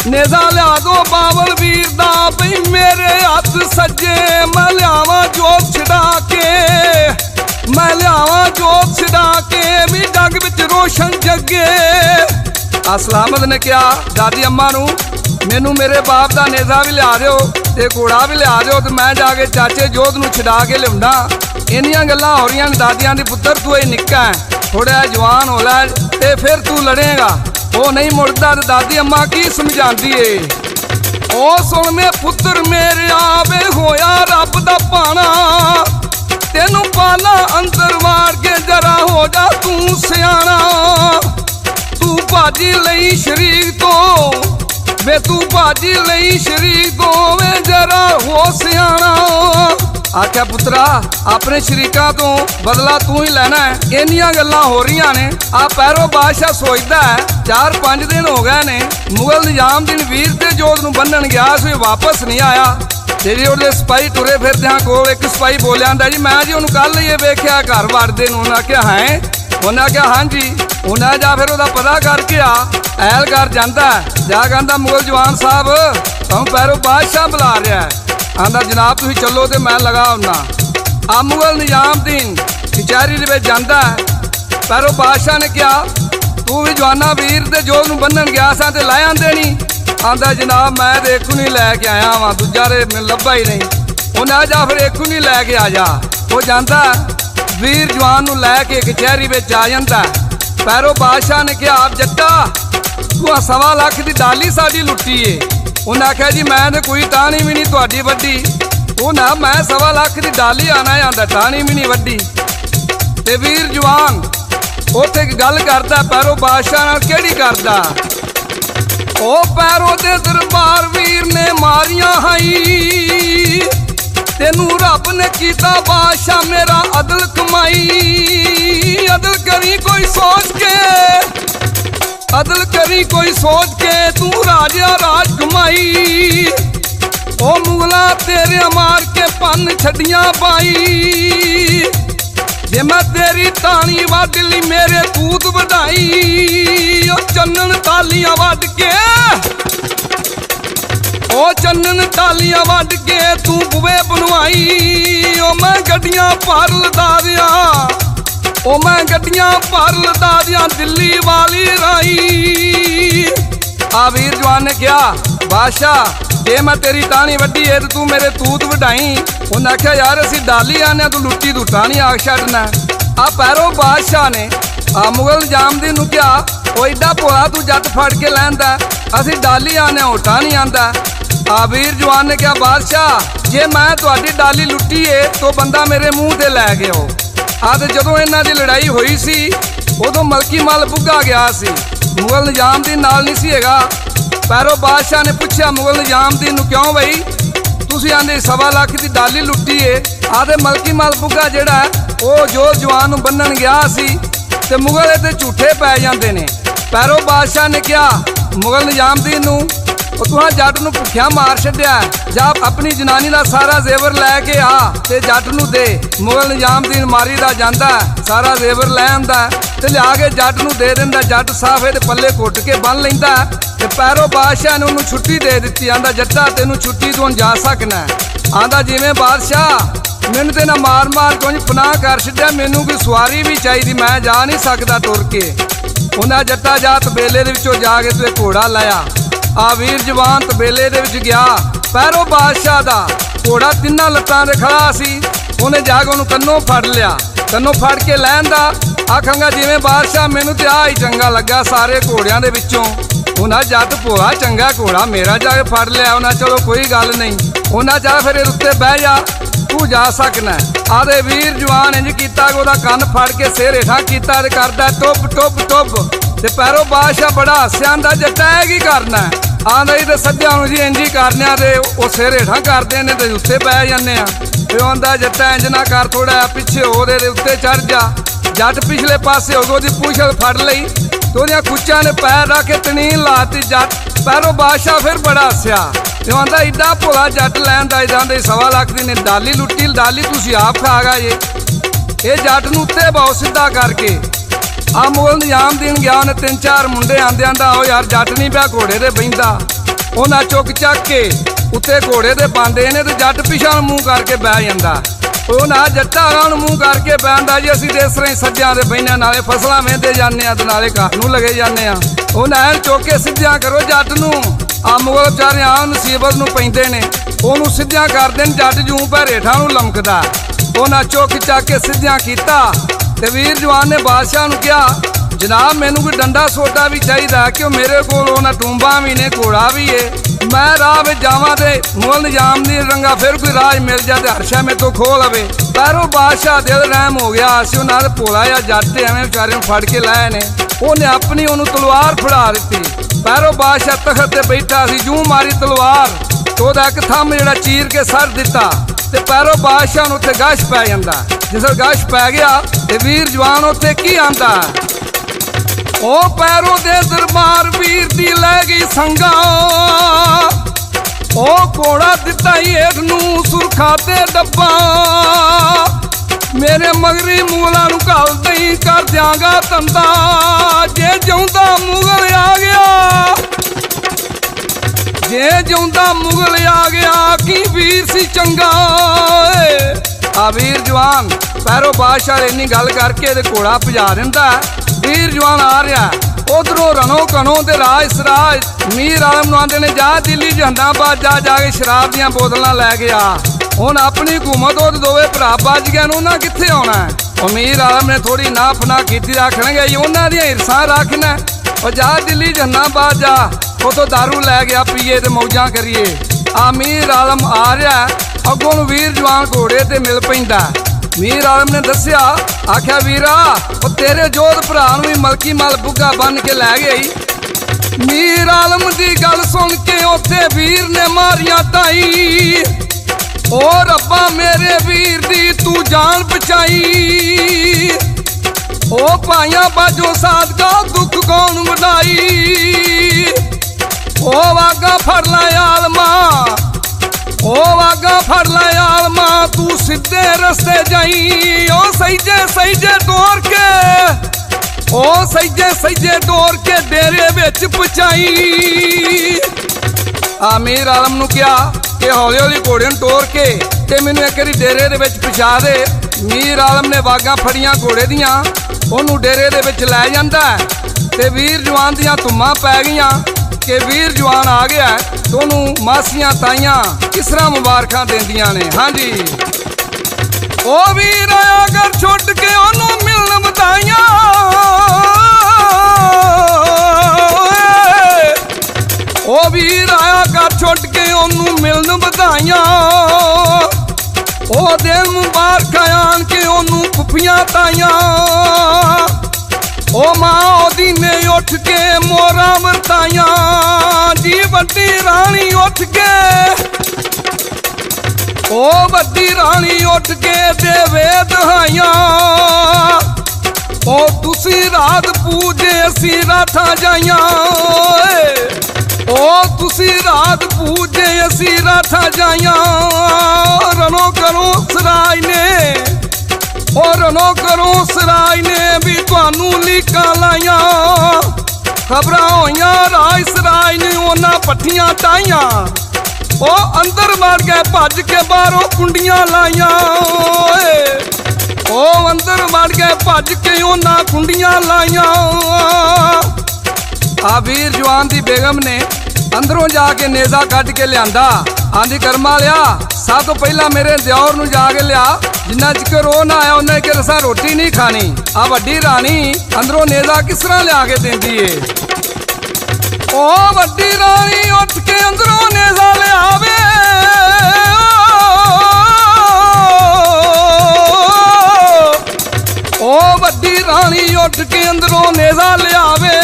नेज़ा लिया दो बाबल वीर दा। बई मेरे हथ सज्जे मैं लियावा जोत छड़ा के, मैं लियावा जोत छड़ा के भी जग विच रोशन जगे। आ सलामत ने कहा दादी अम्मा नू, मैनू मेरे बाप का नेज़ा भी लिया दो ते घोड़ा भी लिया दो, तो मैं जाके चाचे जोत नू छड़ा के लिया। इन्नियां गल्लां हो रही ने दादियां दी। पुत्र तू ये निक्का है, थोड़ा जवान हो लै ते फिर तू लड़ेगा। वो नहीं मुड़दा ते दादी अम्मा की समझाती है। ओ सुन में पुत्र मेरे आवे होया रब दा पाना, तेनू पाला अंदर वार के जरा हो जा तू सियाना। तू भाजी लई शरीक तो वे, तू भाजी लई शरीक तो वे जरा हो सियाना। आख्या पुत्रा अपने शरीका तो बदला तू ही लेना है। इन्नियां गल्लां हो रही ने। आ पैरों बादशाह सोचदा है 4-5 दिन हो गए ने, मुगल निजामुद्दीन वीर ते जोत नूं बन्नण गया सी, वापस नहीं आया। तेरी ਉਹਦੇ सिपाही तुरे फिरदे हाँ कोल एक सिपाही बोलिया जी मैं जी ਉਹਨੂੰ कल ये वेख्या घर वड़दे नूं। उन्हें आख्या है, उन्हें आख्या हाँ जी। उन्हें जा फिर ਉਹਦਾ पता करके आ। ऐलकार जाता है, जा कहता मुगल जवान साहब तुम पैरों बादशाह बुला रहा है। आंदा जनाब तुम चलो तो मैं लगा आना। आ मुगल निजामुद्दीन कचहरी दे विच जांदा है। पैरों बादशाह ने कहा तू भी जवाना वीर ते जोत नूं बन्नण गया सा ते लै आंदे नहीं। आंदा जनाब मैं तो एक नहीं लैके आया वा, दूजा रे मैं लभा ही नहीं। उन्हें जा फिर एक नहीं लैके आ जा। वो जाता वीर जवान नूं लैके कचहरी विच आ जाता। पैरों बादशाह ने कहा आप जट्टा तू 1.25 लाख की डाली साडी लुट्टी है। उन्हें आख्या जी मैं तो कोई टाणी भी नहीं तुहाडी वड्डी। वो ना मैं 1.25 लाख की डाली आना आंदा टाणी भी नहीं वड्डी। ते वीर जवान उत्थे गल करदा पैरों बादशाह नाल केड़ी करदा। ओ पैरों दे दरबार वीर ने मारियां हाई, तेनू रब ने कीता बादशाह मेरा अदल कमाई। अदल करी कोई सोच के, अदल करी कोई सोच के तू राजा राज कमाई। ओ मुगला तेरे मार के पन छड़ियां पाई। जे मैं तेरी तानी वड ली मेरे तूत वधाई। ओ चन्नन तालियां वड के, ओ चन्नन तालियां वड के तू बुए बनवाई। ओ मैं गड्डियां भर लदा दिया, ओ मैं गड्डियां भर लदा दिया दिल्ली वाली राई। आ वीर जवान ने कहा बादशाह जे मैं तेरी टाणी वड्डी है तो तू मेरे तूत वढाई। उन्हें आख्या यार असी डाली आने तू लुट्टी तू टाणी आख छड्डना। आ पैरों बादशाह ने आ मुगल निजामुद्दीन नूं कहा ओ एडा भोला तू जट फड़ के लैंदा, असी डाली आने ओ टाणी आंदा। आ वीर जवान ने कहा बादशाह जे मैं तुहाडी डाली लुट्टी है तो बंदा मेरे मूँह ते लै गया। आ ते जदों इन्हां दी लड़ाई हुई सी उदों मलकी मल बुग्गा गया सी, मुगल निजामुद्दीन नाल नहीं सी हैगा। पैरों बादशाह ने पूछा मुगल निजामुद्दीन नूं क्यों बई तुसीं आंदे 1.25 लाख की डाली लुट्टी है। आदे मलकी मल बुग्गा जिहड़ा वो जो जवान नूं बन्नण गया सी ते मुगल इहदे झूठे पै जांदे ने। पैरों बादशाह ने कहा मुगल निजामुद्दीन नूं तुहां जट नूं भुखिया मार छड्डिया, जा अपनी जनानी का सारा जेवर लैके आ ते जट नूं दे। मुगल निजामुद्दीन मारी दा जांदा सारा जेवर लै आंदा ते लिया के जट नूं दे दिंदा। जट साफ इहदे पल्ले घुट के बन लैंदा ते पैरों बादशाह ने उन्होंने छुट्टी दे दी। आंदा जट्टा तेनू छुट्टी तू जा सकना। आंदा जिवें बादशाह मैनू ते ना मार मार कुछ पनाह कर छड्डिया, मैनू कोई सवारी भी चाहिए, मैं जा नहीं सकता तुर के। उन्हें जट्टा जा तबेले दे विचों जाके तू घोड़ा लाया। आ वीर जवान तबेले दे विच गया। पैरों बादशाह दा घोड़ा 3 लत्तां ते खड़ा सी। उन्हें जाके उन्होंने कन्नों फड़ लिया, कन्नों फड़ के लैंदा आखांगा जिवें बादशाह मैनू तो आ ही चंगा लगा सारे घोड़ियां दे विचों। उन्हें जट भोला चंगा घोड़ा मेरा जाके फड़ लिया। उन्हें चलो कोई गल नहीं, उन्हें चाह फिर उत्ते बह जा, तू जा सकना। आदे वीर जवान इंज कीता कि ओहदा कन्न फड़ के सिर हेठां कीता ते करदा टुप टुप टुप ते पैरों बादशाह बड़ा हस्या आंदा जट्टा है की करना आंदा ही ते सज्जा नूं जी इंज ही करने ते वो सिर हेठां करदे ने ते उत्ते बह जाने ते आंदा जट्टा इंज ना कर, थोड़ा पिछे हो दे उत्ते चढ़ जा। जट पिछले पासे हो गए, ओहदी पूछल फड़ लई ते ओहदियां कुच्चां ने पैर रख के तनीन लाती। जट पैरों बादशाह फिर बड़ा हस्या ते आंदा एडा भोला जट लैन दा जांदे 1.25 लाख दी ने डाली लुट्टी। डाली तुसीं आप खा गए ये जट नूं उत्ते बहु सीधा करके आ मुगल निजाम दिन गया। उन्हें 3-4 मुंडे आंदे आंदा ओ यार जट नहीं पिया घोड़े ते बहिंदा। उन्हें चुक चक के उत्ते घोड़े ते पांदे ने ते जट पिछां मूँह करके बह जांदा। उन्हें जट्टा मूँह करके बहदा जी असीं इस तरह सज्जियां ते बहिने नाले फसलां वेंदे जाने ते नाले घर नूं लगे जाने। उन्हें चुक के सिद्धियां करो जट नूं। आ मुगल बेचारे आ मुसीबत नूं पैंदे ने, ओनूं सिद्धियां करदे ने। जट जूं पैर हेठां नूं लमकदा। उन्हें चुक चक के सिद्धियां कीता ते वीर जवान ने बादशाह नूं कहा जनाब मैनू कोई डंडा सोटा भी चाहिए कि मेरे को टूंबा भी ने घोड़ा भी है, मैं राह में जावां ते मुगल निजाम दी रंगा फिर कोई राज मिल जाए ते हर्षा मेरे तो खो लवे। पैरों बादशाह दिल रहम हो गया। असीं उन्हां भोला या जट एवें बेचारे फड़ के लाए ने। उन्हें अपनी उन्होंने तलवार फड़ा दी। पैरों बादशाह तखत ते बैठा सी, जूं मारी तलवार तो एक थंम जिहड़ा चीर के सर दिता ते पैरों बादशाह नूं उत्ते गश पै जांदा। जिस गश पै गया ते वीर जवान उत्ते की आंदा ओ पैरों दे दरबार वीर दी लै गई संगा। ओ घोड़ा दिता हेठ नूं सुरखा ते डब्बा, मेरे मगरी मुगलां नूं घल दई कर दियांगा तंदा। जे जिउंदा मुगल आ गया, जे जिउंदा मुगल आ गया की वीर सी चंगा। आ वीर जवान पैरों बादशाह इन्नी गल करके ते घोड़ा भजा दिंदा। वीर जवान आ रहा उधरों रनो कनो ते राज सराज मीर आलम नूं आंदे ने जा दिल्ली जहानाबाद जा जाके शराब दियां बोतलां लै गया। हुण अपनी हुकूमत ओह दोवें भरा बज गए उन्हां कित्थे आउणा है। मीर आलम ने थोड़ी ना फना कीती आखणगे उन्हां दियां हिरसां रखना और जा दिल्ली जहानाबाद जा उतों दारू लै गया पीए ते मौजां करिए। आ मीर आलम आ रहा अगों वीर जवान घोड़े ते मिल पैंदा। मीर आलम ने दस्या आख्या वीरा वो तेरे जोध भरा भी मलकी मल बुग्गा बन के लै गई। मीर आलम दी गल सुन के उत्थे वीर ने मारिया ताई ओ रब्बा मेरे वीर दी तू जान बचाई। ओ भाइयां बाजो सादका दुख कौन वडाई। ओ वागा फड़ लै आलमा, ओ वागा फड़ लै आलमा तू सीधे रस्ते जाई। ओ सहीजे सहीजे दौड़ के, ओ सहीजे सहीजे दौड़ के डेरे विच पहुंचाई। मीर आलम नूं कहा कि हौली हौली घोड़े नूं टोर के ते मैनूं एक बारी डेरे दे विच पहुंचा दे। मीर आलम ने वागां फड़ियां घोड़े दियां, ओनूं डेरे दे विच लै जांदा ते वीर जवान दियां धुम्मां पै गईयां कि वीर जवान आ गया। दोनों मासियां ताइयां किस तरह मुबारकां देंदियां ने। हाँ जी ओ वीर आया घर छुट के ओनू मिलन बधाइयां। ओ वीर आया घर छुट के ओनू मिलन बधाइयां। ओ दिन मुबारकां आन के ओनू फुफियां ताइयां। ओ मां ओदी ने उठ के मोरा वरताइयां जी वड्डी रानी उठ के। ओ वड्डी रानी उठ के देवे दहाइयां। ओ तुसी रात पूजे असी राठां जाइयां। ओ तुसी रात पूजे असी राठां जाइयां। रनो करो सराय ने, और रनो करो सराय ने भी तुहानू लीकां लाइयां। खबरां होइयां राज सराय ने उन्हां पट्ठियां टाइयां। ओ अंदर मार गए भज के बाहरों कुंडियां लाइयां। ओ अंदर मार गए भज के उन्हां कुंडियां लाइयां। आ वीर जवान दी बेगम ने ਅੰਦਰੋਂ ਜਾ ਕੇ ਨੇਜ਼ਾ ਕੱਢ ਕੇ ਲਿਆਂਦਾ। ਆਂਦੀ ਕਰਮਾ ਲਿਆ, ਸਭ ਤੋਂ ਪਹਿਲਾਂ ਮੇਰੇ ਦਿਓਰ ਨੂੰ ਜਾ ਕੇ ਲਿਆ, ਜਿੰਨਾ ਚਿਰ ਉਹ ਨਾ ਆਇਆ ਉਹਨੇ ਕਿ ਰਸਾ ਰੋਟੀ ਨਹੀਂ ਖਾਣੀ। ਆ ਵੱਡੀ ਰਾਣੀ ਅੰਦਰੋਂ ਨੇਜ਼ਾ ਕਿਸ ਤਰ੍ਹਾਂ ਲਿਆ ਕੇ ਦਿੰਦੀ ਏ। ਉਹ ਵੱਡੀ ਰਾਣੀ ਉੱਠ ਕੇ ਅੰਦਰੋਂ ਨੇਜ਼ਾ ਲਿਆਵੇ, ਉਹ ਵੱਡੀ ਰਾਣੀ ਉੱਠ ਕੇ ਅੰਦਰੋਂ ਨੇਜ਼ਾ ਲਿਆਵੇ,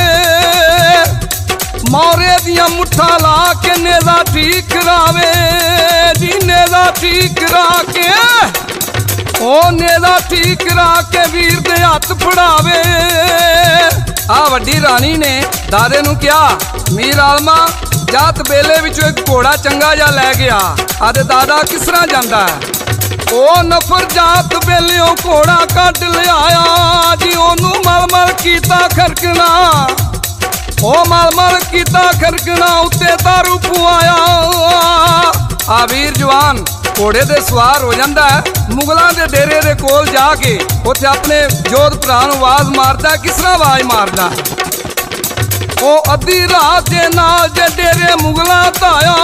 ਮੌਰੇ ਦੀਆਂ ਮੁੱਠਾਂ ਲਾ ਕੇ ਨੇਜ਼ਾ ਠੀਕ ਕਰਾਵੇ ਜੀ। ਨੇਜ਼ਾ ਠੀਕ ਕਰਾ ਕੇ ਉਹ ਨੇਜ਼ਾ ਠੀਕ ਕਰਾ ਕੇ ਵੀਰ ਦੇ ਹੱਥ ਫੜਾਵੇ। ਆ ਵੱਡੀ ਰਾਣੀ ਨੇ ਦਾਦੇ ਨੂੰ ਕਿਹਾ, ਮੀਰ ਆਲਮਾ ਜਾ ਤਬੇਲੇ ਵਿੱਚੋਂ ਇੱਕ ਘੋੜਾ ਚੰਗਾ ਜਿਹਾ ਲੈ ਗਿਆ। ਆਦੇ ਦਾਦਾ ਕਿਸ ਤਰ੍ਹਾਂ ਜਾਂਦਾ ਹੈ? ਉਹ ਨਫਰ ਜਾਤ ਵੇਲਿਓ ਘੋੜਾ ਕੱਢ ਲਿਆਇਆ ਜੀ। ਉਹਨੂੰ ਮਲ ਮਲ ਕੀਤਾ ਖਰਕਣਾ, ਉਹ ਮਲ ਮਲ ਕੀਤਾ ਖਰਕਣਾ, ਉੱਤੇ ਦਾਰੂ ਪਵਾਇਆ। ਆ ਵੀਰ ਜਵਾਨ ਘੋੜੇ ਤੇ ਸਵਾਰ ਹੋ ਜਾਂਦਾ ਹੈ, ਮੁਗਲਾਂ ਦੇ ਡੇਰੇ ਦੇ ਕੋਲ ਜਾ ਕੇ ਉੱਥੇ ਆਪਣੇ ਜੋਧ ਭਰਾ ਨੂੰ ਆਵਾਜ਼ ਮਾਰਦਾ। ਕਿਸ ਤਰ੍ਹਾਂ ਆਵਾਜ਼ ਮਾਰਦਾ? ਉਹ ਅੱਧੀ ਰਾਤ ਦੇ ਨਾਲ ਜੇ ਡੇਰੇ ਮੁਗਲਾਂ ਧਾਇਆ,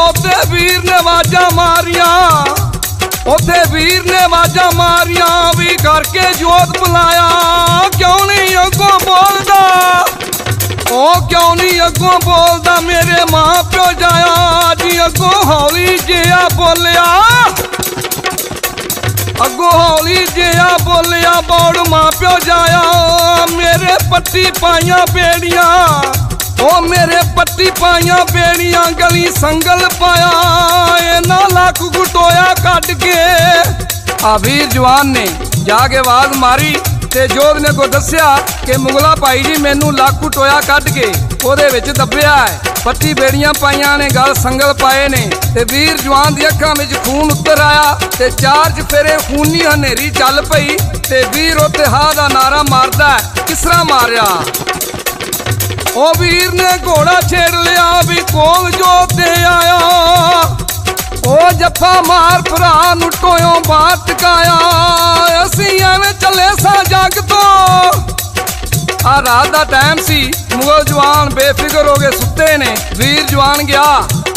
ਉੱਥੇ ਵੀਰ ਨੇ ਆਵਾਜ਼ਾਂ ਮਾਰੀਆਂ, ਉੱਥੇ ਵੀਰ ਨੇ ਆਵਾਜ਼ਾਂ ਮਾਰੀਆਂ ਵੀ ਕਰਕੇ ਜੋਧ ਬੁਲਾਇਆ। ਕਿਉਂ ਨਹੀਂ ਅੱਗੋਂ ਬੋਲਦਾ? ਉਹ ਕਿਉਂ ਨਹੀਂ ਅੱਗੋਂ ਬੋਲਦਾ? ਮੇਰੇ ਮਾਂ ਪਿਓ ਜਾਇਆ ਜੀ ਅੱਗੋਂ ਹੌਲੀ ਜਿਹਾ ਬੋਲਿਆ, ਅੱਗੋਂ ਹੌਲੀ ਜਿਹਾ ਬੋਲਿਆ। ਬੌੜ ਮਾਂ ਪਿਓ ਜਾਇਆ, ਮੇਰੇ ਪੱਟੀ ਪਾਈਆਂ ਬੇੜੀਆਂ, ਉਹ ਮੇਰੇ ਪੱਟੀ ਪਾਈਆਂ ਬੇੜੀਆਂ, ਗਲੀ ਸੰਗਲ ਪਾਇਆ, ਇਹਨਾਂ ਲੱਕ ਘੁਟੋਇਆ ਕੱਢ ਕੇ। ਆ ਵੀਰ ਜਵਾਨ ਨੇ ਜਾ ਕੇ ਆਵਾਜ਼ ਮਾਰੀ ਤੇ ਜੋਧ ਨੇ ਕੋ ਦੱਸਿਆ ਕਿ ਮੁਗਲਾ ਭਾਈ ਜੀ ਮੈਨੂੰ ਲੱਕ ਘੁਟੋਇਆ ਕੱਢ ਕੇ ਉਹਦੇ ਵਿੱਚ ਦੱਬਿਆ ਹੈ, ਪੱਟੀ ਬੇੜੀਆਂ ਪਾਈਆਂ ਨੇ, ਗਲ ਸੰਗਲ ਪਾਏ ਨੇ। ਤੇ ਵੀਰ ਜਵਾਨ ਦੀ ਅੱਖਾਂ ਵਿੱਚ ਖੂਨ ਉੱਤਰ ਆਇਆ ਤੇ ਚਾਰ ਚਫੇਰੇ ਖੂਨੀ ਹਨੇਰੀ ਚੱਲ ਪਈ ਤੇ ਵੀਰ ਉੱਤੇ ਹਾ ਦਾ ਨਾਰਾ ਮਾਰਦਾ। ਕਿਸ ਤਰ੍ਹਾਂ ਮਾਰਿਆ? ਉਹ ਵੀਰ ਨੇ ਘੋੜਾ ਛੇੜ ਲਿਆ ਵੀ ਕੋਲ ਜੋਧ ਦੇ ਆਇਆ, ਉਹ ਜੱਫਾ ਮਾਰ ਭਰਾ ਨੂੰ ਟੋਇਓ ਬਾਹਰ ਟਕਾਇਆ। ਅਸੀਂ ਐਵੇਂ ਚੱਲੇ ਸਾਂ ਜੱਗ ਤੋਂ। ਆ ਰਾਤ ਦਾ ਟਾਈਮ ਸੀ, ਮੁਗਲ ਜਵਾਨ ਬੇਫਿਕਰ ਹੋ ਕੇ ਸੁੱਤੇ ਨੇ। ਵੀਰ ਜਵਾਨ ਗਿਆ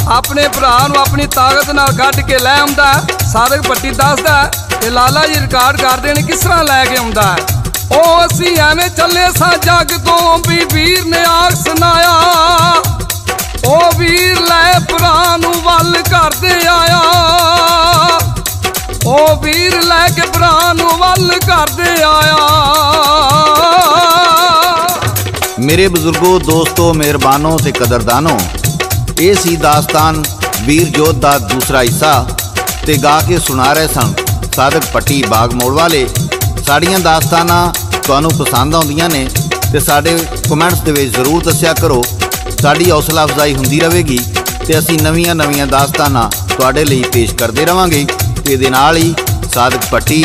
ਆਪਣੇ ਭਰਾ ਨੂੰ ਆਪਣੀ ਤਾਕਤ ਨਾਲ ਕੱਢ ਕੇ ਲੈ ਆਉਂਦਾ। ਸਾਦਕ ਭੱਟੀ ਦੱਸਦਾ ਤੇ ਲਾਲਾ ਜੀ ਰਿਕਾਰਡ ਕਰਦੇ ਨੇ ਕਿਸ ਤਰ੍ਹਾਂ ਲੈ ਕੇ ਆਉਂਦਾ। ਉਹ ਅਸੀਂ ਐਵੇਂ ਚੱਲੇ ਸਾਂ ਜੱਗ ਤੋਂ ਵੀ ਵੀਰ ਨੇ ਆਖ ਸੁਣਾਇਆ, ਉਹ ਵੀਰ ਲੈ ਭਰਾ ਨੂੰ ਵੱਲ ਕਰਦੇ ਆਇਆ, ਉਹ ਵੀਰ ਲੈ ਕੇ ਭਰਾ ਨੂੰ ਵੱਲ ਕਰਦੇ ਆਇਆ। मेरे बुजुर्गों, दोस्तों, मेहरबानों ते कदरदानों, ये सी दास्तान वीर जोध दा दूसरा हिस्सा ते गा के सुना रहे सन सादक भट्टी बाग मोड़ वाले। साड़ियाँ दास्तानां तुहानूं पसंद आउंदियां ने ते साडे कमेंट्स दे विच जरूर दस्सिया करो। साडी हौसला अफजाई हुंदी रहेगी ते असीं नवीआं नवीआं दास्तानां तुहाडे लई पेश करदे रहांगे। ते इहदे नाल ही सादक भट्टी,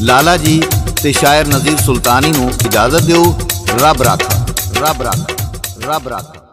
लाला जी ते शायर नज़ीर सुल्तानी नूं इजाज़त दिओ। रब राखा, रब राखा, रब राखा।